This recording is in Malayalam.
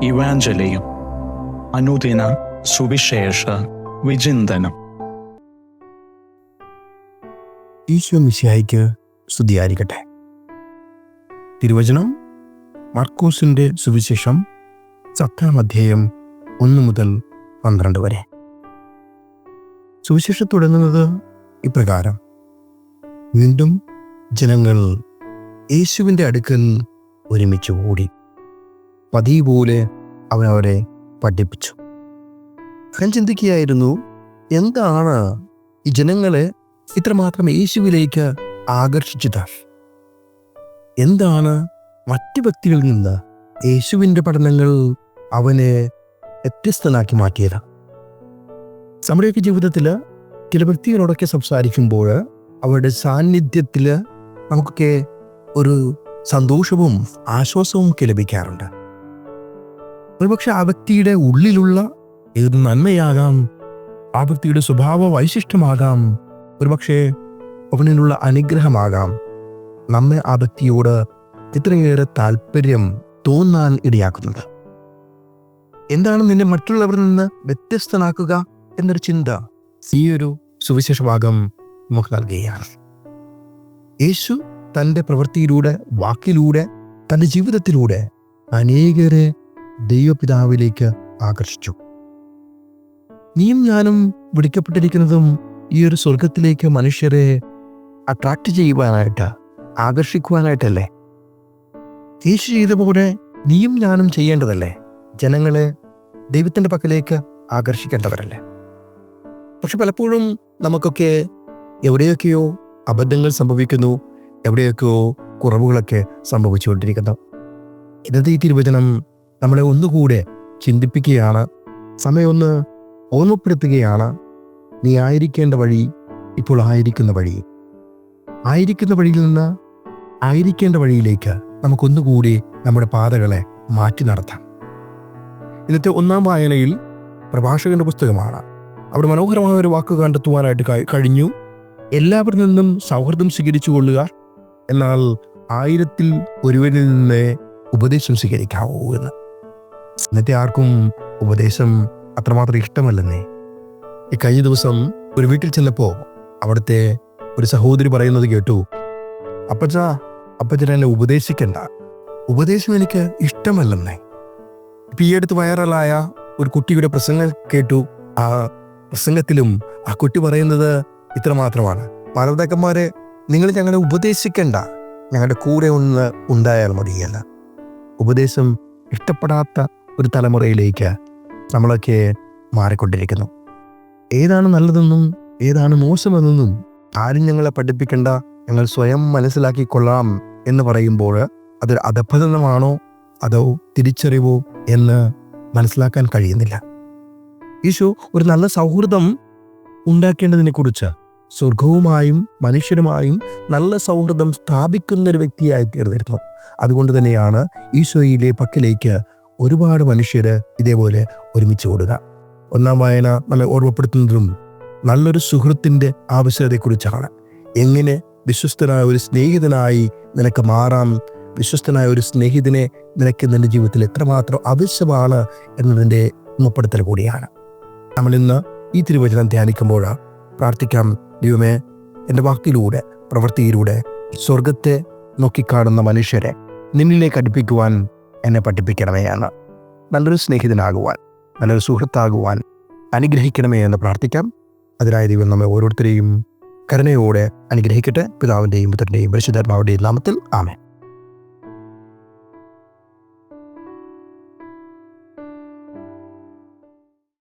ഇവാഞ്ചലിയും അനുദിന സുവിശേഷ വിചിന്തനം. ഈശോ മിശിഹായ്ക്ക് സ്തുതിയായിരിക്കട്ടെ. തിരുവചനം മർക്കോസിൻ്റെ സുവിശേഷം 10 അധ്യായം 1 മുതൽ 12 വരെ. സുവിശേഷം തുടങ്ങുന്നത് ഇപ്രകാരം: വീണ്ടും ജനങ്ങൾ യേശുവിൻ്റെ അടുക്കൽ ഒരുമിച്ച് കൂടി. പതിവ് പോലെ അവൻ അവരെ പഠിപ്പിച്ചു. ഞാൻ ചിന്തിക്കുകയായിരുന്നു, എന്താണ് ഈ ജനങ്ങളെ ഇത്രമാത്രം യേശുവിലേക്ക് ആകർഷിച്ചത്? എന്താണ് മറ്റ് വ്യക്തികളിൽ നിന്ന് യേശുവിൻ്റെ പഠനങ്ങൾ അവനെ വ്യത്യസ്തനാക്കി മാറ്റിയത്? നമ്മുടെയൊക്കെ ജീവിതത്തിൽ ചില വ്യക്തികളോടൊക്കെ സംസാരിക്കുമ്പോൾ അവരുടെ സാന്നിധ്യത്തിൽ നമുക്കൊക്കെ ഒരു സന്തോഷവും ആശ്വാസവും ഒക്കെ ലഭിക്കാറുണ്ട്. ഒരുപക്ഷെ ആ വ്യക്തിയുടെ ഉള്ളിലുള്ള ഏത് നന്മയാകാം, ആ വ്യക്തിയുടെ സ്വഭാവ വൈശിഷ്ട്യമാകാം, ഒരുപക്ഷെ അവനിലുള്ള അനുഗ്രഹമാകാം നമ്മെ ആ വ്യക്തിയോട് ഇത്രയേറെ താല്പര്യം തോന്നാൻ ഇടയാക്കുന്നത്. എന്താണ് നിന്നെ മറ്റുള്ളവരിൽ നിന്ന് വ്യത്യസ്തനാക്കുക എന്നൊരു ചിന്ത ഈ ഒരു സുവിശേഷ ഭാഗം നമുക്ക് നൽകുകയാണ്. യേശു തൻ്റെ പ്രവൃത്തിയിലൂടെ, വാക്കിലൂടെ, തൻ്റെ ജീവിതത്തിലൂടെ അനേകരെ ദൈവപിതാവിലേക്ക് ആകർഷിച്ചു. നീയും ഞാനും വിളിക്കപ്പെട്ടിരിക്കുന്നതും ഈ ഒരു സ്വർഗത്തിലേക്ക് മനുഷ്യരെ അട്രാക്റ്റ് ചെയ്യുവാനായിട്ട്, ആകർഷിക്കുവാനായിട്ടല്ലേ? യേശു ചെയ്ത പോലെ നീയും ഞാനും ചെയ്യേണ്ടതല്ലേ? ജനങ്ങളെ ദൈവത്തിൻ്റെ പക്കലേക്ക് ആകർഷിക്കേണ്ടവരല്ലേ? പക്ഷെ പലപ്പോഴും നമുക്കൊക്കെ എവിടെയൊക്കെയോ അബദ്ധങ്ങൾ സംഭവിക്കുന്നു, എവിടെയൊക്കെയോ കുറവുകളൊക്കെ സംഭവിച്ചുകൊണ്ടിരിക്കുന്നു. ഇന്നത്തെ ഈ തിരുവചനം നമ്മളെ ഒന്നുകൂടെ ചിന്തിപ്പിക്കുകയാണ്, സമയമൊന്ന് ഓർമ്മപ്പെടുത്തുകയാണ്. നീ ആയിരിക്കേണ്ട വഴി ഇപ്പോൾ ആയിരിക്കുന്ന വഴിയിൽ നിന്ന് ആയിരിക്കേണ്ട വഴിയിലേക്ക് നമുക്കൊന്നുകൂടി നമ്മുടെ പാതകളെ മാറ്റി നടത്താം. ഇന്നത്തെ 1-ാം വായനയിൽ പ്രഭാഷകന്റെ പുസ്തകമാണ്. അവിടെ മനോഹരമായ ഒരു വാക്ക് കണ്ടെത്തുവാനായിട്ട് കഴിഞ്ഞു. എല്ലാവരിൽ നിന്നും സൗഹൃദം സ്വീകരിച്ചു കൊള്ളുക, എന്നാൽ 1000-ൽ ഒരുവനിൽ നിന്ന് ഉപദേശം സ്വീകരിക്കാവൂ എന്ന്. ഇന്നത്തെ ആർക്കും ഉപദേശം അത്രമാത്രം ഇഷ്ടമല്ലെന്നേ. ഈ കഴിഞ്ഞ ദിവസം ഒരു വീട്ടിൽ ചെന്നപ്പോൾ അവിടുത്തെ ഒരു സഹോദരി പറയുന്നത് കേട്ടു, അപ്പച്ചൻ എന്നെ ഉപദേശിക്കണ്ട, ഉപദേശം എനിക്ക് ഇഷ്ടമല്ലെന്നേ. ഇപ്പം ഈ അടുത്ത് വൈറലായ ഒരു കുട്ടിയുടെ പ്രസംഗം കേട്ടു. ആ പ്രസംഗത്തിലും ആ കുട്ടി പറയുന്നത് ഇത്രമാത്രമാണ്: മാതാപിതാക്കന്മാരെ, നിങ്ങൾ ഞങ്ങളെ ഉപദേശിക്കണ്ട, ഞങ്ങളുടെ കൂടെ ഒന്ന് ഉണ്ടായാൽ മതിയല്ല. ഉപദേശം ഇഷ്ടപ്പെടാത്ത ഒരു തലമുറയിലേക്ക് നമ്മളൊക്കെ മാറിക്കൊണ്ടിരിക്കുന്നു. ഏതാണ് നല്ലതെന്നും ഏതാണ് മോശമെന്നും ആരും ഞങ്ങളെ പഠിപ്പിക്കേണ്ട, ഞങ്ങൾ സ്വയം മനസ്സിലാക്കിക്കൊള്ളാം എന്ന് പറയുമ്പോൾ അതൊരു അധപ്പതനമാണോ അതോ തിരിച്ചറിവോ എന്ന് മനസ്സിലാക്കാൻ കഴിയുന്നില്ല. ഈശോ ഒരു നല്ല സൗഹൃദം ഉണ്ടാക്കേണ്ടതിനെ കുറിച്ച്, സ്വർഗവുമായും മനുഷ്യരുമായും നല്ല സൗഹൃദം സ്ഥാപിക്കുന്ന ഒരു വ്യക്തിയായി തീർന്നിരുന്നു. അതുകൊണ്ട് തന്നെയാണ് ഈശോയിലെ പക്കലേക്ക് ഒരുപാട് മനുഷ്യർ ഇതേപോലെ ഒരുമിച്ച് കൂടുക. 1-ാം വായന നമ്മെ ഓർമ്മപ്പെടുത്തുന്നതും നല്ലൊരു സുഹൃത്തിൻ്റെ ആവശ്യകതയെക്കുറിച്ചാണ്. എങ്ങനെ വിശ്വസ്തനായ ഒരു സ്നേഹിതനായി നിനക്ക് മാറാം, വിശ്വസ്തനായ ഒരു സ്നേഹിതനെ നിനക്ക് നിൻ്റെ ജീവിതത്തിൽ എത്രമാത്രം ആവശ്യമാണ് എന്നതിൻ്റെ ഓർമ്മപ്പെടുത്തൽ കൂടിയാണ്. നമ്മൾ ഇന്ന് ഈ തിരുവചനം ധ്യാനിക്കുമ്പോൾ പ്രാർത്ഥിക്കാം: ദൈവമേ, എൻ്റെ വാക്കിലൂടെ, പ്രവൃത്തിയിലൂടെ സ്വർഗത്തെ നോക്കിക്കാണുന്ന മനുഷ്യരെ നിന്നിലേക്ക് അടുപ്പിക്കുവാൻ എന്നെ പഠിപ്പിക്കണമേ എന്ന്. നല്ലൊരു സ്നേഹിതനാകുവാൻ, നല്ലൊരു സുഹൃത്താകുവാൻ അനുഗ്രഹിക്കണമേ എന്ന് പ്രാർത്ഥിക്കാം. അതിനായി ദൈവം നമ്മെ ഓരോരുത്തരെയും കരുണയോടെ അനുഗ്രഹിക്കട്ടെ. പിതാവിൻ്റെയും പുത്രൻ്റെയും പരിശുദ്ധാത്മാവിൻ്റെയും നാമത്തിൽ ആമേൻ.